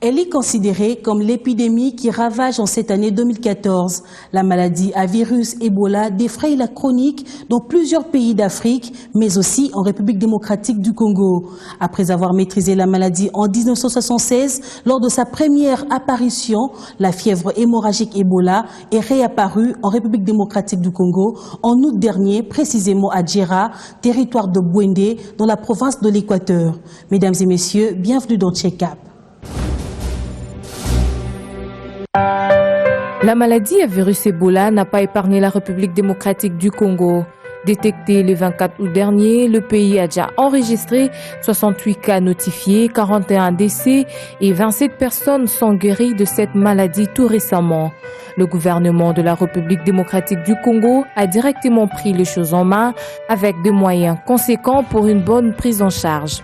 Elle est considérée comme l'épidémie qui ravage en cette année 2014. La maladie à virus Ebola défraye la chronique dans plusieurs pays d'Afrique, mais aussi en République démocratique du Congo. Après avoir maîtrisé la maladie en 1976, lors de sa première apparition, la fièvre hémorragique Ebola est réapparue en République démocratique du Congo en août dernier, précisément à Djera, territoire de Bwendé, dans la province de l'Équateur. Mesdames et messieurs, bienvenue dans Check-up. La maladie à virus Ebola n'a pas épargné la République démocratique du Congo. Détecté le 24 août dernier, le pays a déjà enregistré 68 cas notifiés, 41 décès et 27 personnes sont guéries de cette maladie tout récemment. Le gouvernement de la République démocratique du Congo a directement pris les choses en main avec des moyens conséquents pour une bonne prise en charge.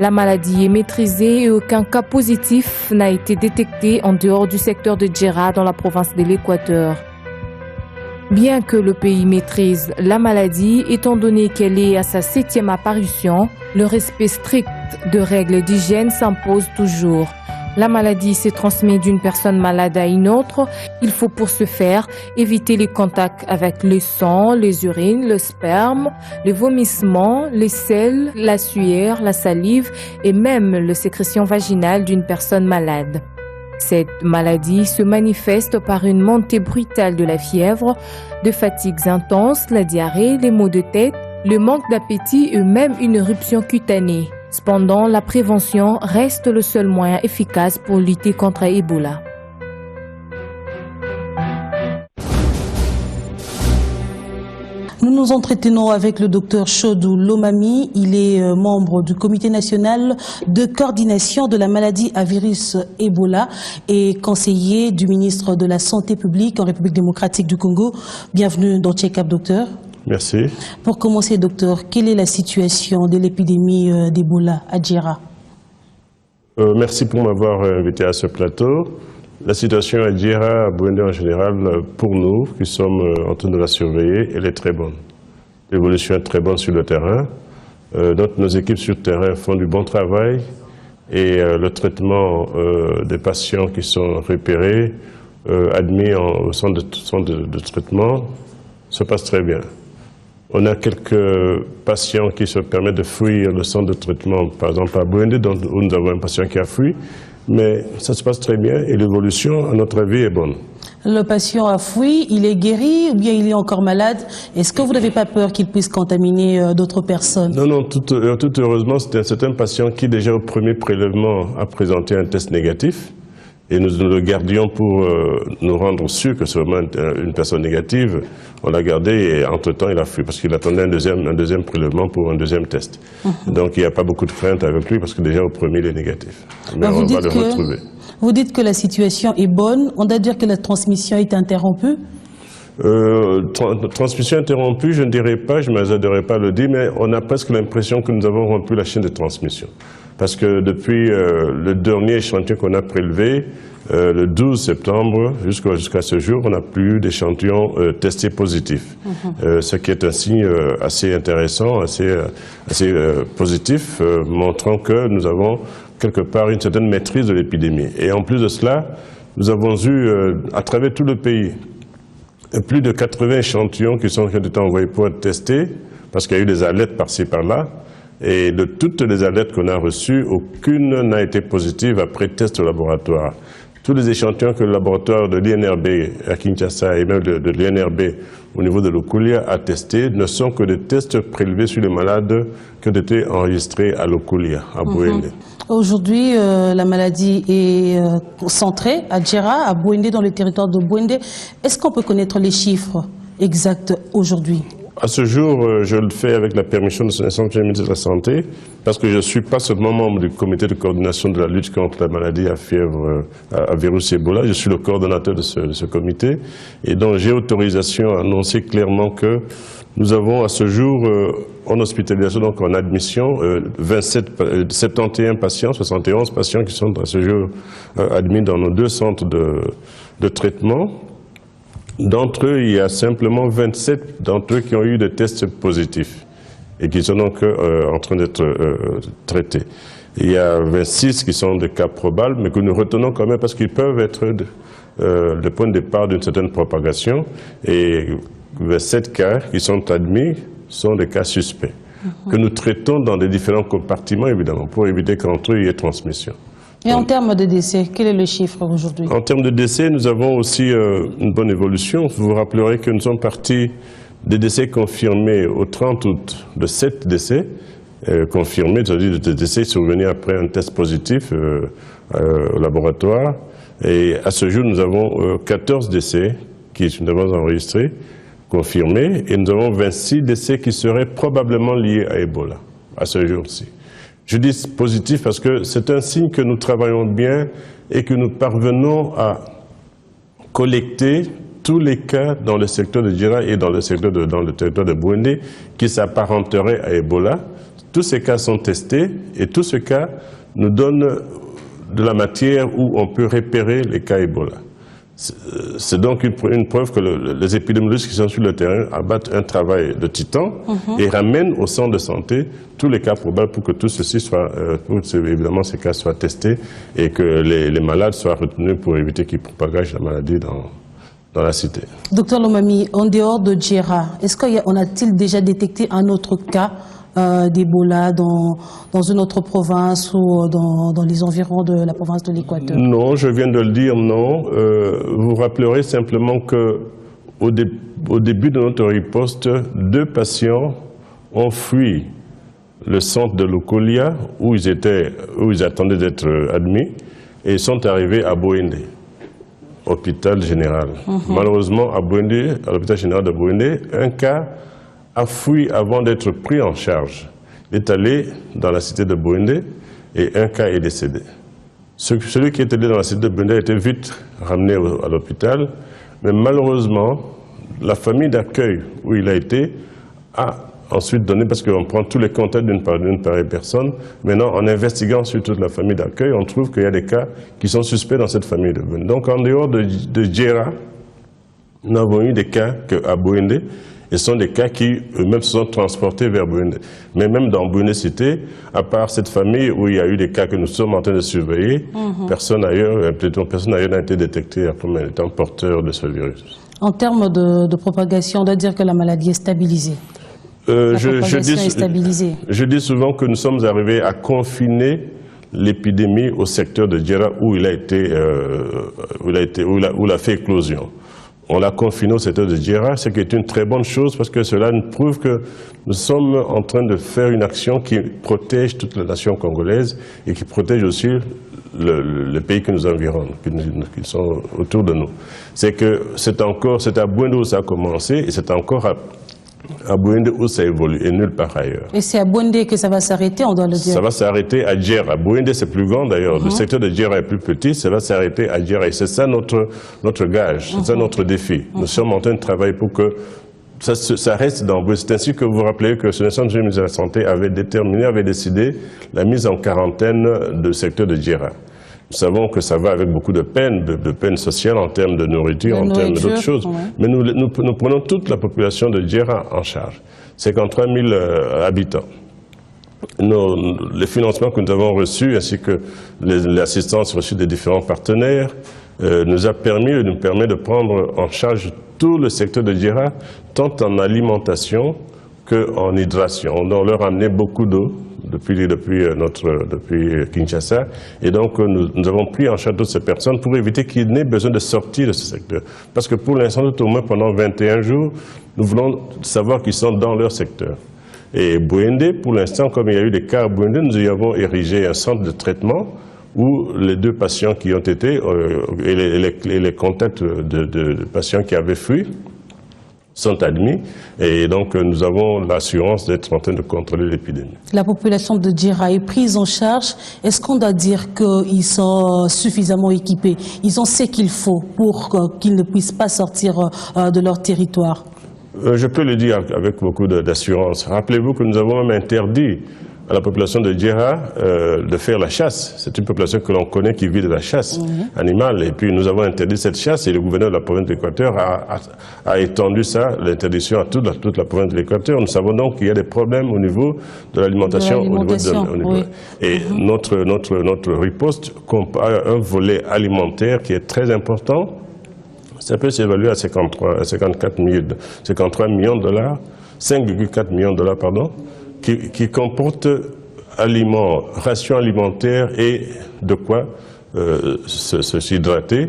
La maladie est maîtrisée et aucun cas positif n'a été détecté en dehors du secteur de Djera dans la province de l'Équateur. Bien que le pays maîtrise la maladie, étant donné qu'elle est à sa 7e apparition, le respect strict de règles d'hygiène s'impose toujours. La maladie se transmet d'une personne malade à une autre. Il faut pour ce faire éviter les contacts avec le sang, les urines, le sperme, les vomissements, les selles, la sueur, la salive et même les sécrétions vaginales d'une personne malade. Cette maladie se manifeste par une montée brutale de la fièvre, de fatigues intenses, la diarrhée, les maux de tête, le manque d'appétit et même une éruption cutanée. Cependant, la prévention reste le seul moyen efficace pour lutter contre Ebola. Nous nous entretenons avec le docteur Chodou Lomami. Il est membre du comité national de coordination de la maladie à virus Ebola et conseiller du ministre de la Santé publique en République démocratique du Congo. Bienvenue dans Check-up, docteur. Merci. Pour commencer, docteur, quelle est la situation de l'épidémie d'Ebola à Djera? Merci pour m'avoir invité à ce plateau. La situation à Djera, à Bwendé en général, pour nous qui sommes en train de la surveiller, elle est très bonne. L'évolution est très bonne sur le terrain. Donc nos équipes sur le terrain font du bon travail et le traitement des patients qui sont repérés, admis au centre de traitement, se passe très bien. On a quelques patients qui se permettent de fuir le centre de traitement, par exemple à Bwendé, où nous avons un patient qui a fui, mais ça se passe très bien et l'évolution, à notre avis, est bonne. Le patient a fui, il est guéri ou bien il est encore malade? Est-ce que vous n'avez pas peur qu'il puisse contaminer d'autres personnes? Non, tout heureusement, c'est un patient qui déjà au premier prélèvement a présenté un test négatif. Et nous le gardions pour nous rendre sûrs que c'est vraiment une personne négative. On l'a gardé et entre-temps, il a fui parce qu'il attendait un deuxième prélèvement pour un deuxième test. Donc, il n'y a pas beaucoup de crainte avec lui parce que déjà au premier, il est négatif. Mais on va le retrouver. Vous dites que la situation est bonne. On doit dire que la transmission est interrompue? Transmission interrompue, je ne dirais pas, je ne m'attendrai pas à le dire, mais on a presque l'impression que nous avons rompu la chaîne de transmission. Parce que depuis le dernier échantillon qu'on a prélevé, le 12 septembre, jusqu'à ce jour, on n'a plus d'échantillons testés positifs. Ce qui est un signe assez intéressant, assez positif, montrant que nous avons quelque part une certaine maîtrise de l'épidémie. Et en plus de cela, nous avons eu, à travers tout le pays, plus de 80 échantillons qui ont été envoyés pour être testés, parce qu'il y a eu des alertes par-ci par-là. Et de toutes les alertes qu'on a reçues, aucune n'a été positive après test au laboratoire. Tous les échantillons que le laboratoire de l'INRB à Kinshasa et même de l'INRB au niveau de l'Okulia a testés ne sont que des tests prélevés sur les malades qui ont été enregistrés à l'Okulia, à Bwendé. Aujourd'hui, la maladie est centrée à Djera, à Bwendé, dans le territoire de Bwendé. Est-ce qu'on peut connaître les chiffres exacts aujourd'hui? À ce jour, je le fais avec la permission de son Excellence le ministre de la Santé, parce que je ne suis pas seulement membre du comité de coordination de la lutte contre la maladie à fièvre à virus Ebola, je suis le coordonnateur de ce comité, et donc j'ai autorisation à annoncer clairement que nous avons à ce jour en hospitalisation, donc en admission, 71 patients, 71 patients qui sont à ce jour admis dans nos 2 centres de traitement. D'entre eux, il y a simplement 27 d'entre eux qui ont eu des tests positifs et qui sont donc en train d'être traités. Il y a 26 qui sont des cas probables, mais que nous retenons quand même parce qu'ils peuvent être le point de départ d'une certaine propagation. Et 27 cas qui sont admis sont des cas suspects, que nous traitons dans des différents compartiments, évidemment, pour éviter qu'entre eux il y ait transmission. Et en termes de décès, quel est le chiffre aujourd'hui? En termes de décès, nous avons aussi une bonne évolution. Vous vous rappellerez que nous sommes partis des décès confirmés au 30 août de 7 décès confirmés, c'est-à-dire des décès survenus après un test positif au laboratoire. Et à ce jour, nous avons 14 décès qui nous avons enregistrés, confirmés, et nous avons 26 décès qui seraient probablement liés à Ebola, à ce jour-ci. Je dis positif parce que c'est un signe que nous travaillons bien et que nous parvenons à collecter tous les cas dans le secteur de Djera et dans le territoire de Bouendé qui s'apparenteraient à Ebola. Tous ces cas sont testés et tous ces cas nous donnent de la matière où on peut repérer les cas Ebola. C'est donc une preuve que les épidémiologistes qui sont sur le terrain abattent un travail de titan et ramènent au centre de santé tous les cas probables pour que tout ceci soit, évidemment ces cas soient testés et que les malades soient retenus pour éviter qu'ils propagent la maladie dans la cité. Docteur Lomami, en dehors de Djera, est-ce qu'on a-t-il déjà détecté un autre cas d'Ebola dans une autre province ou dans les environs de la province de l'Équateur? Non, je viens de le dire, non. Vous vous rappellerez simplement qu'au début de notre riposte, 2 patients ont fui le centre de Lukolia où ils attendaient d'être admis et sont arrivés à Bouendé, hôpital général. Malheureusement, à Bouendé, à l'hôpital général de Bouendé, un cas a fui avant d'être pris en charge. Il est allé dans la cité de Bouendé et un cas est décédé. Celui qui est allé dans la cité de Bouendé a été vite ramené à l'hôpital, mais malheureusement, la famille d'accueil où il a été a ensuite donné, parce qu'on prend tous les contacts d'une pareille personne, maintenant en investiguant sur toute la famille d'accueil, on trouve qu'il y a des cas qui sont suspects dans cette famille de Bouendé. Donc en dehors de Djera, nous n'avons eu des cas qu'à Bouendé. Et ce sont des cas qui eux-mêmes se sont transportés vers Bouendé. Mais même dans Bouendé Cité, à part cette famille où il y a eu des cas que nous sommes en train de surveiller, personne ailleurs n'a été détecté comme étant porteur de ce virus. En termes de propagation, on doit dire que la maladie est stabilisée. Je dis souvent que nous sommes arrivés à confiner l'épidémie au secteur de Djera où il a fait éclosion. On l'a confiné au secteur de Djera, ce qui est une très bonne chose parce que cela nous prouve que nous sommes en train de faire une action qui protège toute la nation congolaise et qui protège aussi les pays qui nous environnent, qui sont autour de nous. C'est à Bouendé où ça a commencé et c'est encore à Bouendé où ça évolue et nulle part ailleurs. Et c'est à Bouendé que ça va s'arrêter, on doit le dire? Ça va s'arrêter à Djera. Bouendé c'est plus grand d'ailleurs, le secteur de Djera est plus petit, ça va s'arrêter à Djera. Et c'est ça notre gage, c'est ça notre défi. Nous sommes en train de travailler pour que ça reste dans Bouendé. C'est ainsi que vous vous rappelez que ce Centre de la Santé avait décidé la mise en quarantaine du secteur de Djera. Nous savons que ça va avec beaucoup de peine sociale en termes de nourriture, en termes d'autres choses. Ouais. Mais nous prenons toute la population de Djera en charge. 53 000 habitants. Les financements que nous avons reçus, ainsi que l'assistance reçue des différents partenaires, nous permet de prendre en charge tout le secteur de Djera, tant en alimentation qu'en hydration. On leur a amené beaucoup d'eau depuis Kinshasa. Et donc, nous avons pris en charge toutes ces personnes pour éviter qu'il n'ait besoin de sortir de ce secteur. Parce que pour l'instant, tout au moins pendant 21 jours, nous voulons savoir qu'ils sont dans leur secteur. Et Bouendé, pour l'instant, comme il y a eu des cas à Bouendé, nous y avons érigé un centre de traitement où les 2 patients qui ont été, et les contacts de patients qui avaient fui, sont admis et donc nous avons l'assurance d'être en train de contrôler l'épidémie. La population de Djera est prise en charge. Est-ce qu'on doit dire qu'ils sont suffisamment équipés? Ils ont ce qu'il faut pour qu'ils ne puissent pas sortir de leur territoire? Je peux le dire avec beaucoup d'assurance. Rappelez-vous que nous avons même interdit à la population de Djerra de faire la chasse. C'est une population que l'on connaît qui vit de la chasse animale. Et puis nous avons interdit cette chasse et le gouverneur de la province de l'Équateur a étendu ça, l'interdiction à toute la province de l'Équateur. Nous savons donc qu'il y a des problèmes au niveau de l'alimentation. Et notre riposte a un volet alimentaire qui est très important. Ça peut s'évaluer à 53 millions de dollars, 5,4 millions de dollars, pardon, qui comporte aliments, rations alimentaires et de quoi s'hydrater.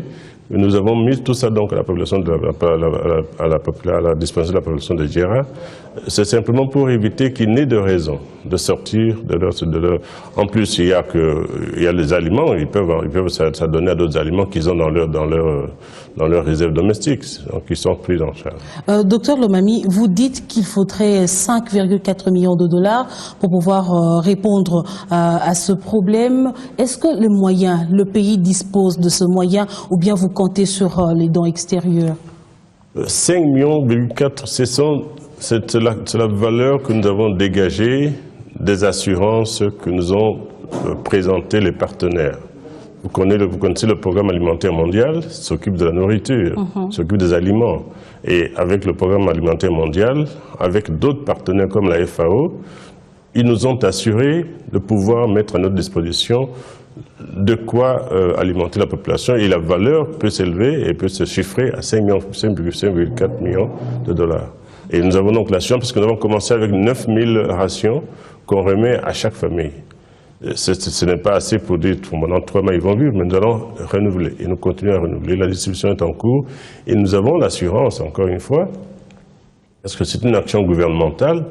Nous avons mis tout ça donc à la population à la disposition de la population de Djerra. C'est simplement pour éviter qu'il n'ait de raison de sortir de leur. En plus, il y a les aliments, ils peuvent s'adonner à d'autres aliments qu'ils ont dans leur réserve domestique, donc ils sont pris en charge. Docteur Lomami, vous dites qu'il faudrait 5,4 millions de dollars pour pouvoir répondre à ce problème. Est-ce que le pays dispose de ce moyen ou bien vous comptez sur les dons extérieurs? 5,4 millions, c'est la valeur que nous avons dégagée des assurances que nous ont présentées les partenaires. Vous connaissez le programme alimentaire mondial, s'occupe de la nourriture, s'occupe des aliments. Et avec le programme alimentaire mondial, avec d'autres partenaires comme la FAO, ils nous ont assuré de pouvoir mettre à notre disposition de quoi alimenter la population. Et la valeur peut s'élever et peut se chiffrer à 5,4 millions de dollars. Et nous avons donc l'assurance, parce que nous avons commencé avec 9000 rations qu'on remet à chaque famille. Ce n'est pas assez pour dire pendant 3 mois ils vont vivre, mais nous allons renouveler et nous continuons à renouveler. La distribution est en cours et nous avons l'assurance, encore une fois, parce que c'est une action gouvernementale.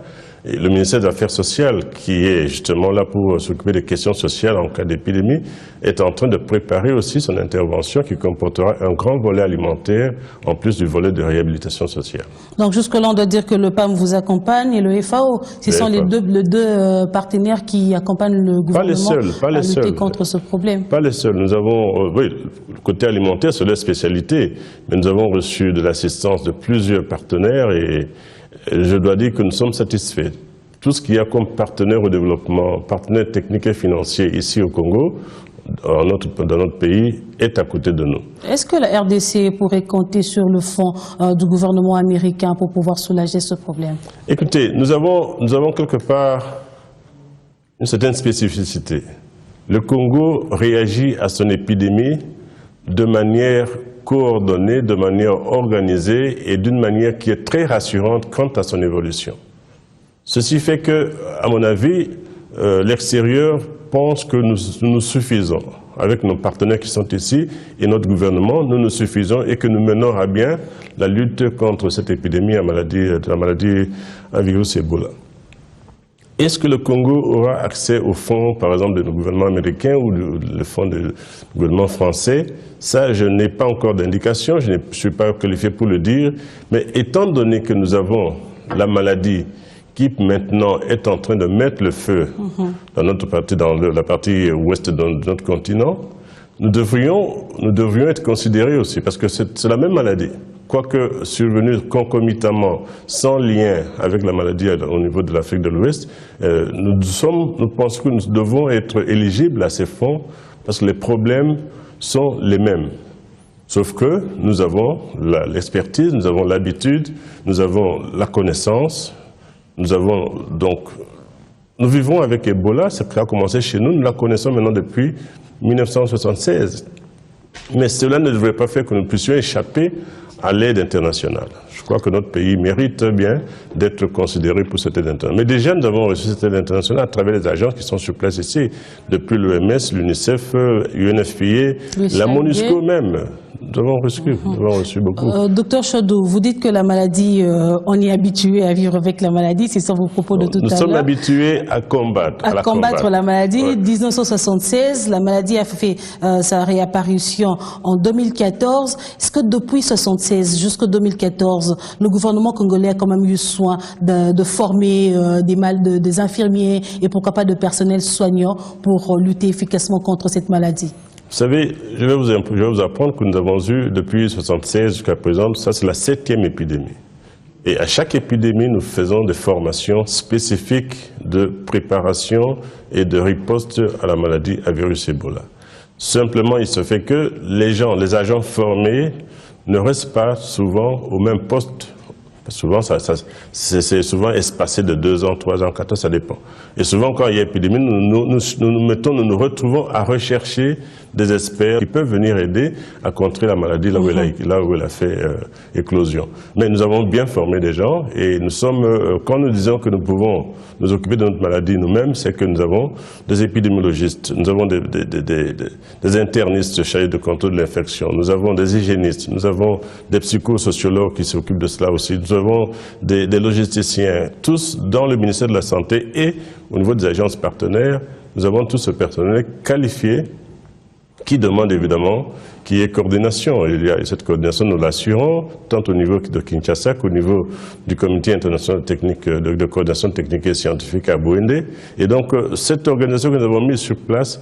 Et le ministère des Affaires sociales, qui est justement là pour s'occuper des questions sociales en cas d'épidémie, est en train de préparer aussi son intervention qui comportera un grand volet alimentaire en plus du volet de réhabilitation sociale. Donc jusque-là, on doit dire que le PAM vous accompagne et le FAO. Ce sont les deux partenaires qui accompagnent le gouvernement à lutter contre ce problème. Pas les seuls. Nous avons, oui, le côté alimentaire, c'est leur spécialité, mais nous avons reçu de l'assistance de plusieurs partenaires et je dois dire que nous sommes satisfaits. Tout ce qu'il y a comme partenaire au développement, partenaire technique et financier ici au Congo, dans notre pays, est à côté de nous. Est-ce que la RDC pourrait compter sur le fonds du gouvernement américain pour pouvoir soulager ce problème? Écoutez, nous avons quelque part une certaine spécificité. Le Congo réagit à son épidémie de manière coordonnée, de manière organisée et d'une manière qui est très rassurante quant à son évolution. Ceci fait que, à mon avis, l'extérieur pense que nous suffisons. Avec nos partenaires qui sont ici et notre gouvernement, nous nous suffisons et que nous menons à bien la lutte contre cette épidémie la maladie à virus Ebola. Est-ce que le Congo aura accès aux fonds, par exemple, du gouvernement américain ou le fonds du gouvernement français? Ça, je n'ai pas encore d'indication, je ne suis pas qualifié pour le dire. Mais étant donné que nous avons la maladie qui maintenant est en train de mettre le feu dans la partie ouest de notre continent, nous devrions être considérés aussi, parce que c'est la même maladie. Quoique survenue concomitamment, sans lien avec la maladie au niveau de l'Afrique de l'Ouest, nous pensons que nous devons être éligibles à ces fonds parce que les problèmes sont les mêmes. Sauf que nous avons l'expertise, nous avons l'habitude, nous avons la connaissance, nous vivons avec Ebola, ça a commencé chez nous, nous la connaissons maintenant depuis 1976. Mais cela ne devrait pas faire que nous puissions échapper à l'aide internationale. Je crois que notre pays mérite bien d'être considéré pour cette aide internationale. Mais déjà, nous avons reçu cette aide internationale à travers les agences qui sont sur place ici, depuis l'OMS, l'UNICEF, UNFPA, la MONUSCO même. Nous avons reçu beaucoup. Docteur Chodou, vous dites que la maladie, on est habitué à vivre avec la maladie, c'est ça vos propos de tout à l'heure. Nous sommes habitués à combattre. À combattre la maladie. Ouais. 1976, la maladie a fait sa réapparition en 2014. Est-ce que depuis 1976 jusqu'en 2014, le gouvernement congolais a quand même eu soin de former des infirmiers et pourquoi pas de personnel soignant pour lutter efficacement contre cette maladie? Vous savez, je vais vous apprendre que nous avons eu, depuis 1976 jusqu'à présent, ça c'est la 7e épidémie. Et à chaque épidémie, nous faisons des formations spécifiques de préparation et de riposte à la maladie à virus Ebola. Simplement, il se fait que les agents formés ne restent pas souvent au même poste. Souvent, c'est souvent espacé de 2 ans, 3 ans, 4 ans, ça dépend. Et souvent, quand il y a épidémie, nous nous retrouvons à rechercher des experts qui peuvent venir aider à contrer la maladie là où elle a fait éclosion. Mais nous avons bien formé des gens et nous sommes, quand nous disons que nous pouvons nous occuper de notre maladie nous-mêmes, c'est que nous avons des épidémiologistes, nous avons des internistes chargés de contrôle de l'infection, nous avons des hygiénistes, nous avons des psychosociologues qui s'occupent de cela aussi, nous avons des logisticiens, tous dans le ministère de la Santé et au niveau des agences partenaires, nous avons tout ce personnel qualifié qui demande évidemment qu'il y ait coordination. Il y a cette coordination, nous l'assurons, tant au niveau de Kinshasa qu'au niveau du Comité international de coordination technique et scientifique à Bouende. Et donc, cette organisation que nous avons mise sur place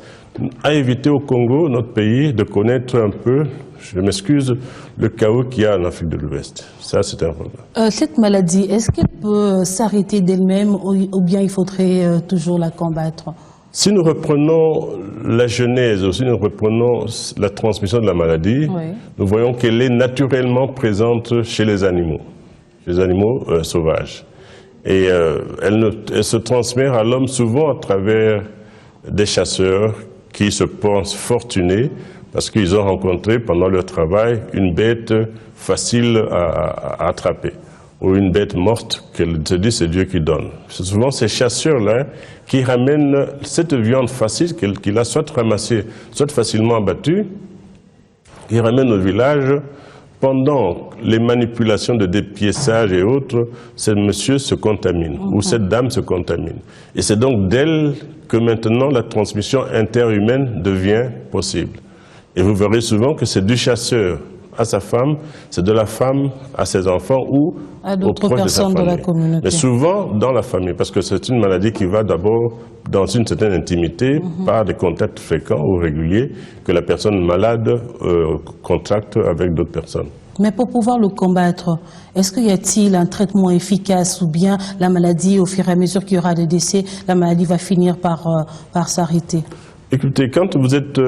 a évité au Congo, notre pays, de connaître un peu, je m'excuse, le chaos qu'il y a en Afrique de l'Ouest. Ça, c'est un problème. Cette maladie, est-ce qu'elle peut s'arrêter d'elle-même ou bien il faudrait toujours la combattre? Si nous reprenons la genèse, ou si nous reprenons la transmission de la maladie, nous voyons qu'elle est naturellement présente chez les animaux sauvages. Et elle se transmet à l'homme souvent à travers des chasseurs qui se pensent fortunés parce qu'ils ont rencontré pendant leur travail une bête facile à attraper, ou une bête morte qu'elle se dit c'est Dieu qui donne. C'est souvent ces chasseurs-là qui ramènent cette viande facile qu'il a soit ramassée, soit facilement abattue, qui ramènent au village. Pendant les manipulations de dépiéçage et autres, ce monsieur se contamine, ou cette dame se contamine. Et c'est donc d'elle que maintenant la transmission interhumaine devient possible. Et vous verrez souvent que c'est du chasseur à sa femme, c'est de la femme à ses enfants ou à d'autres personnes de la communauté. Mais souvent dans la famille, parce que c'est une maladie qui va d'abord dans une certaine intimité, par des contacts fréquents ou réguliers que la personne malade contracte avec d'autres personnes. Mais pour pouvoir le combattre, est-ce qu'il y a-t-il un traitement efficace ou bien la maladie, au fur et à mesure qu'il y aura des décès, la maladie va finir par s'arrêter? Écoutez, quand vous êtes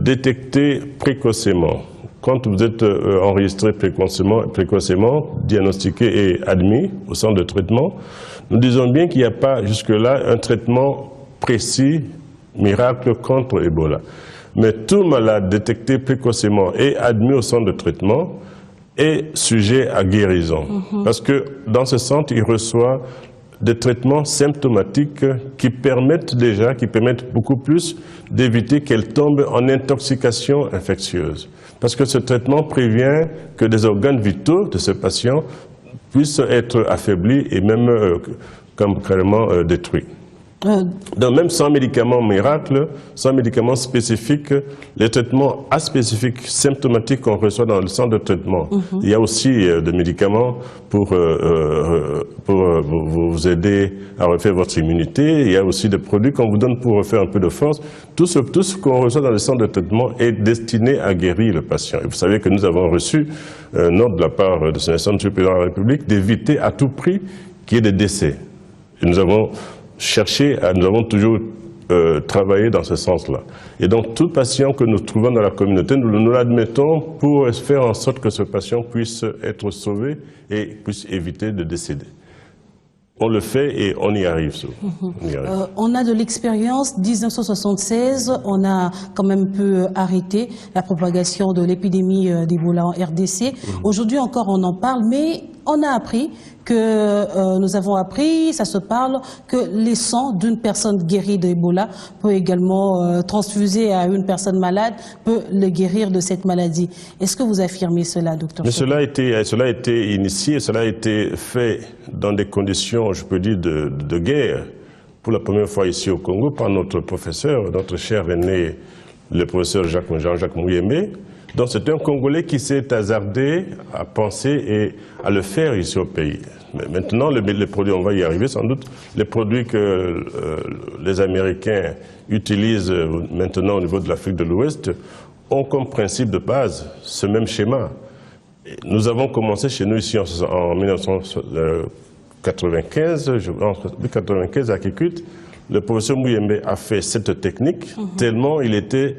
détecté précocement, quand vous êtes enregistré précocement, diagnostiqué et admis au centre de traitement, nous disons bien qu'il n'y a pas jusque-là un traitement précis, miracle contre Ebola. Mais tout malade détecté précocement et admis au centre de traitement est sujet à guérison. Parce que dans ce centre, il reçoit des traitements symptomatiques qui permettent beaucoup plus d'éviter qu'elle tombe en intoxication infectieuse. Parce que ce traitement prévient que des organes vitaux de ce patient puissent être affaiblis et même carrément détruits. Donc même sans médicaments miracles, sans médicaments spécifiques, les traitements aspécifiques, symptomatiques qu'on reçoit dans le centre de traitement, il y a aussi des médicaments pour vous aider à refaire votre immunité, il y a aussi des produits qu'on vous donne pour refaire un peu de force. Tout ce qu'on reçoit dans le centre de traitement est destiné à guérir le patient. Et vous savez que nous avons reçu un ordre de la part de son Excellence du Président de la République d'éviter à tout prix qu'il y ait des décès. Et nous avons toujours travaillé dans ce sens-là. Et donc, tout patient que nous trouvons dans la communauté, nous l'admettons pour faire en sorte que ce patient puisse être sauvé et puisse éviter de décéder. On le fait et on y arrive. On a de l'expérience. 1976, on a quand même pu arrêter la propagation de l'épidémie d'Ebola en RDC. Aujourd'hui encore, on en parle, mais on a appris nous avons appris, ça se parle, que les sangs d'une personne guérie d'Ebola peut également transfuser à une personne malade, peut le guérir de cette maladie. Est-ce que vous affirmez cela, docteur? Mais cela a été initié, cela a été fait dans des conditions, je peux dire, de guerre, pour la première fois ici au Congo, par notre professeur, notre cher aîné, le professeur Jean-Jacques Mouyemé. Donc c'est un Congolais qui s'est hasardé à penser et à le faire ici au pays. Mais maintenant, les produits, on va y arriver sans doute, les produits que les Américains utilisent maintenant au niveau de l'Afrique de l'Ouest ont comme principe de base ce même schéma. Nous avons commencé chez nous ici en 1995, en 1995 à Kikwit. Le professeur Mouyembe a fait cette technique tellement il était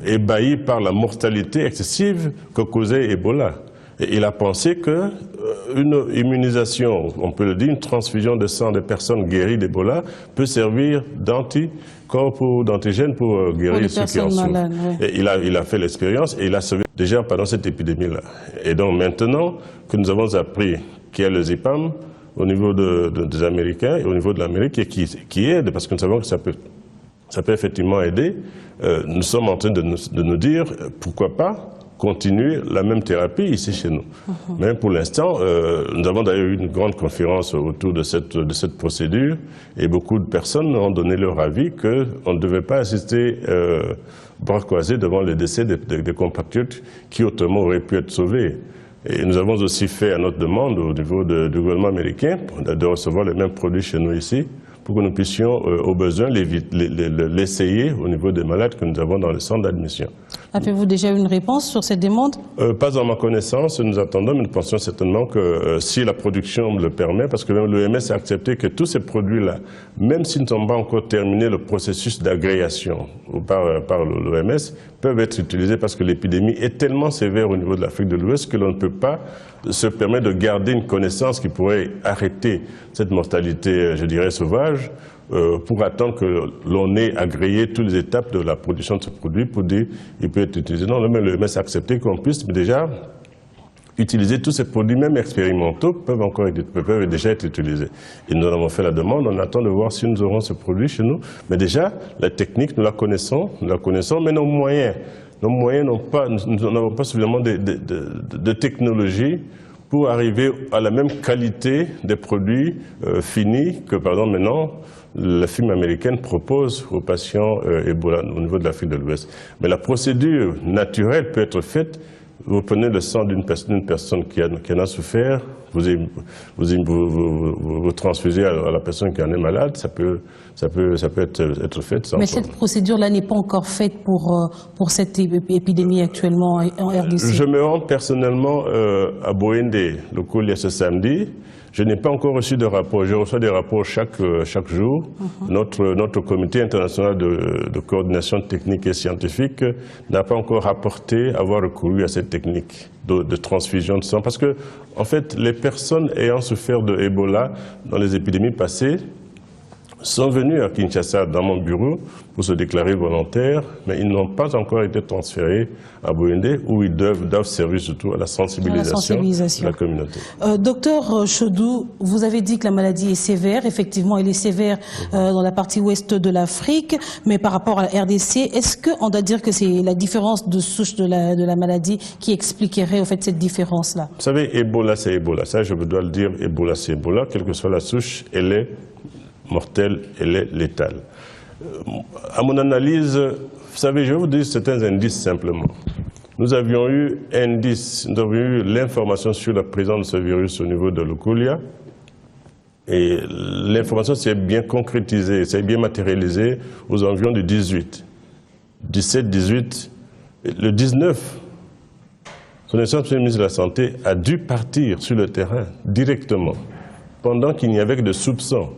ébahi par la mortalité excessive que causait Ebola. Et il a pensé que une immunisation, on peut le dire, une transfusion de sang des personnes guéries d'Ebola peut servir d'anticorps ou d'antigène pour guérir ceux qui en souffrent. Malades, oui. Et il a fait l'expérience et il a sauvé déjà pendant cette épidémie-là. Et donc maintenant que nous avons appris qu'il y a le ZIPAM au niveau des Américains et au niveau de l'Amérique qui aide, parce que nous savons que ça peut effectivement aider, nous sommes en train de nous dire pourquoi pas continuer la même thérapie ici chez nous. Mais pour l'instant, nous avons d'ailleurs eu une grande conférence autour de cette procédure et beaucoup de personnes ont donné leur avis qu'on ne devait pas assister bras croisés devant les décès des compatriotes qui autrement auraient pu être sauvés. Et nous avons aussi fait à notre demande au niveau du gouvernement américain de recevoir les mêmes produits chez nous ici pour que nous puissions au besoin l'essayer au niveau des malades que nous avons dans le centre d'admission. Avez-vous déjà eu une réponse sur cette demande? Pas en ma connaissance, nous attendons, mais nous pensons certainement que si la production le permet, parce que même l'OMS a accepté que tous ces produits-là, même s'ils n'ont pas encore terminé le processus d'agréation par l'OMS, peuvent être utilisés parce que l'épidémie est tellement sévère au niveau de l'Afrique de l'Ouest que l'on ne peut pas se permettre de garder une connaissance qui pourrait arrêter cette mortalité, je dirais, sauvage, pour attendre que l'on ait agréé toutes les étapes de la production de ce produit pour dire qu'il peut être utilisé. Non, mais l'OMS a accepté qu'on puisse déjà utiliser tous ces produits, même expérimentaux, peuvent déjà être utilisés. Et nous avons fait la demande, on attend de voir si nous aurons ce produit chez nous. Mais déjà, la technique, nous la connaissons, mais nos moyens nous n'avons pas suffisamment de technologie pour arriver à la même qualité des produits finis que, par exemple, maintenant, la firme américaine propose aux patients Ebola au niveau de l'Afrique de l'Ouest. Mais la procédure naturelle peut être faite. Vous prenez le sang d'une personne qui en a souffert, vous transfusez à la personne qui en est malade, ça peut être fait sans problème. Mais cette procédure-là n'est pas encore faite pour cette épidémie actuellement en RDC. Je me rends personnellement à Boende, le Koulia, ce samedi. Je n'ai pas encore reçu de rapport. Je reçois des rapports chaque jour. Notre comité international de coordination technique et scientifique n'a pas encore rapporté avoir recouru à cette technique de transfusion de sang. Parce que, en fait, les personnes ayant souffert de Ebola dans les épidémies passées sont venus à Kinshasa dans mon bureau pour se déclarer volontaires, mais ils n'ont pas encore été transférés à Boende où ils doivent servir surtout à la sensibilisation de la communauté. Docteur Chodou, vous avez dit que la maladie est sévère. Effectivement, elle est sévère dans la partie ouest de l'Afrique, mais par rapport à la RDC, est-ce qu'on doit dire que c'est la différence de souche de la maladie qui expliquerait au fait cette différence-là? Vous savez, Ebola, c'est Ebola. Ça, je dois le dire, Ebola, c'est Ebola. Quelle que soit la souche, elle est mortelle, elle est létale. À mon analyse, vous savez, je vais vous dire certains indices simplement. Nous avions eu l'information sur la présence de ce virus au niveau de l'Okulia, et l'information s'est bien concrétisée, s'est bien matérialisée aux environs du 18. 17, 18, le 19, son Excellence le ministre de la Santé a dû partir sur le terrain directement, pendant qu'il n'y avait que de soupçons.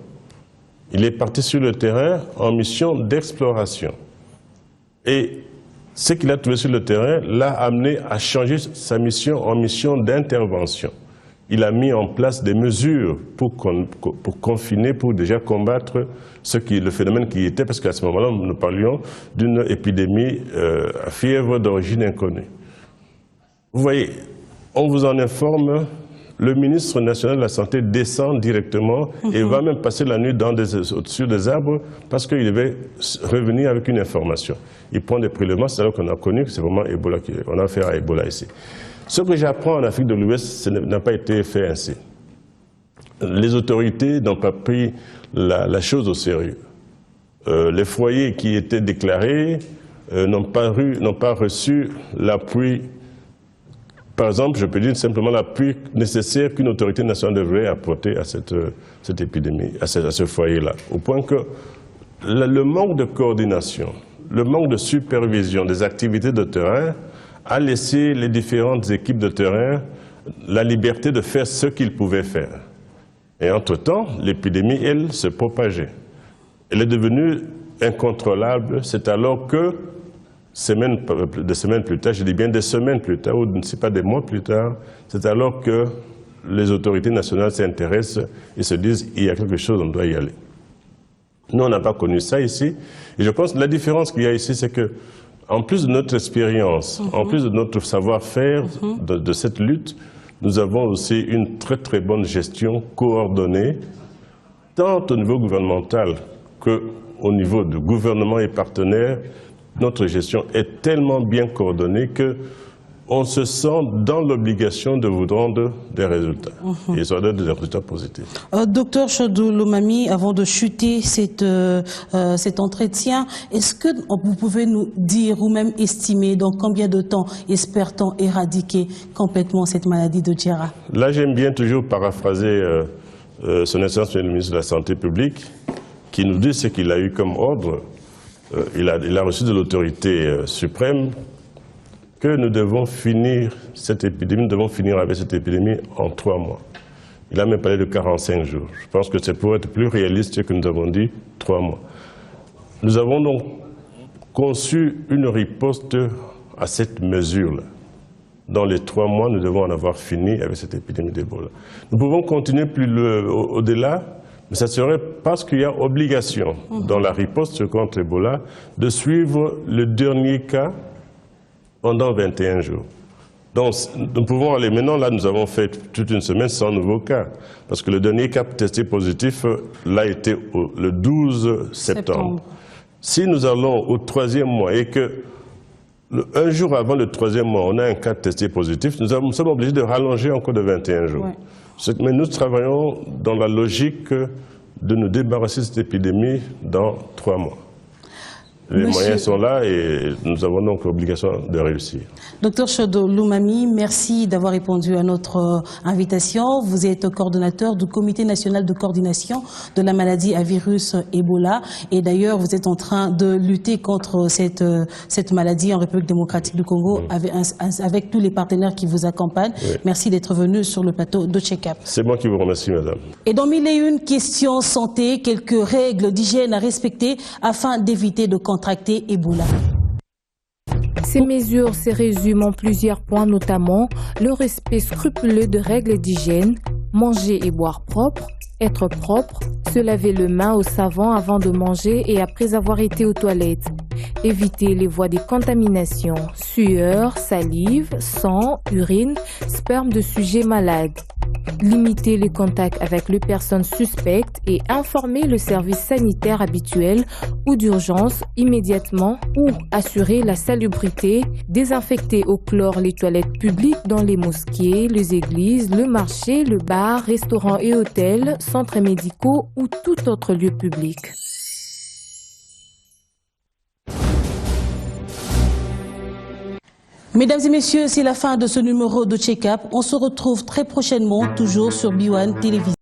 Il est parti sur le terrain en mission d'exploration. Et ce qu'il a trouvé sur le terrain l'a amené à changer sa mission en mission d'intervention. Il a mis en place des mesures pour confiner, pour déjà combattre le phénomène qui était, parce qu'à ce moment-là, nous parlions d'une épidémie à fièvre d'origine inconnue. Vous voyez, on vous en informe. Le ministre national de la Santé descend directement et va même passer la nuit au-dessus des arbres parce qu'il devait revenir avec une information. Il prend des prélèvements, c'est alors qu'on a connu que c'est vraiment Ebola, on a affaire à Ebola ici. Ce que j'apprends en Afrique de l'Ouest, ça n'a pas été fait ainsi. Les autorités n'ont pas pris la chose au sérieux. Les foyers qui étaient déclarés n'ont pas reçu l'appui. Par exemple, je peux dire simplement l'appui nécessaire qu'une autorité nationale devrait apporter à cette épidémie, à ce foyer-là. Au point que le manque de coordination, le manque de supervision des activités de terrain a laissé les différentes équipes de terrain la liberté de faire ce qu'ils pouvaient faire. Et entre-temps, l'épidémie, elle, se propageait. Elle est devenue incontrôlable. C'est alors que, des semaines plus tard, je dis bien des semaines plus tard, ou si pas des mois plus tard, c'est alors que les autorités nationales s'intéressent et se disent il y a quelque chose, on doit y aller. Nous, on n'a pas connu ça ici. Et je pense que la différence qu'il y a ici, c'est que, en plus de notre expérience, en plus de notre savoir-faire de cette lutte, nous avons aussi une très très bonne gestion coordonnée, tant au niveau gouvernemental qu'au niveau du gouvernement et partenaires. Notre gestion est tellement bien coordonnée que on se sent dans l'obligation de vous rendre des résultats. Et ça donne des résultats positifs. Docteur Chodou Lomami, avant de chuter cet entretien, est-ce que vous pouvez nous dire ou même estimer dans combien de temps espère-t-on éradiquer complètement cette maladie de Djera? Là, j'aime bien toujours paraphraser son Excellence le ministre de la Santé publique, qui nous dit ce qu'il a eu comme ordre. Il a reçu de l'autorité suprême que nous devons finir cette épidémie, nous devons finir avec cette épidémie en 3 mois. Il a même parlé de 45 jours. Je pense que c'est pour être plus réaliste que nous avons dit 3 mois. Nous avons donc conçu une riposte à cette mesure-là. Dans les 3 mois, nous devons en avoir fini avec cette épidémie d'Ebola. Nous pouvons continuer au-delà, mais ça serait parce qu'il y a obligation dans la riposte contre Ebola de suivre le dernier cas pendant 21 jours. Donc, nous pouvons aller maintenant, là, nous avons fait toute une semaine sans nouveaux cas. Parce que le dernier cas testé positif l'a été le 12 septembre. Si nous allons au 3e mois et que un jour avant le 3e mois, on a un cas testé positif, nous sommes obligés de rallonger encore de 21 jours. Ouais. Mais nous travaillons dans la logique de nous débarrasser de cette épidémie dans 3 mois. Les moyens sont là et nous avons donc l'obligation de réussir. Docteur Chodou Lomami, merci d'avoir répondu à notre invitation. Vous êtes coordonnateur du Comité national de coordination de la maladie à virus Ebola. Et d'ailleurs, vous êtes en train de lutter contre cette maladie en République démocratique du Congo avec tous les partenaires qui vous accompagnent. Oui. Merci d'être venu sur le plateau de Check-up. C'est moi qui vous remercie, madame. Et dans 1001 questions santé, quelques règles d'hygiène à respecter afin d'éviter de contracter Ebola. Ces mesures se résument en plusieurs points, notamment le respect scrupuleux de règles d'hygiène, manger et boire propre, être propre, se laver les mains au savon avant de manger et après avoir été aux toilettes, éviter les voies de contamination, sueur, salive, sang, urine, sperme de sujets malades. Limiter les contacts avec les personnes suspectes et informer le service sanitaire habituel ou d'urgence immédiatement ou assurer la salubrité, désinfecter au chlore les toilettes publiques dans les mosquées, les églises, le marché, le bar, restaurants et hôtels, centres médicaux ou tout autre lieu public. Mesdames et messieurs, c'est la fin de ce numéro de Check-up. On se retrouve très prochainement, toujours sur B1 Télévision.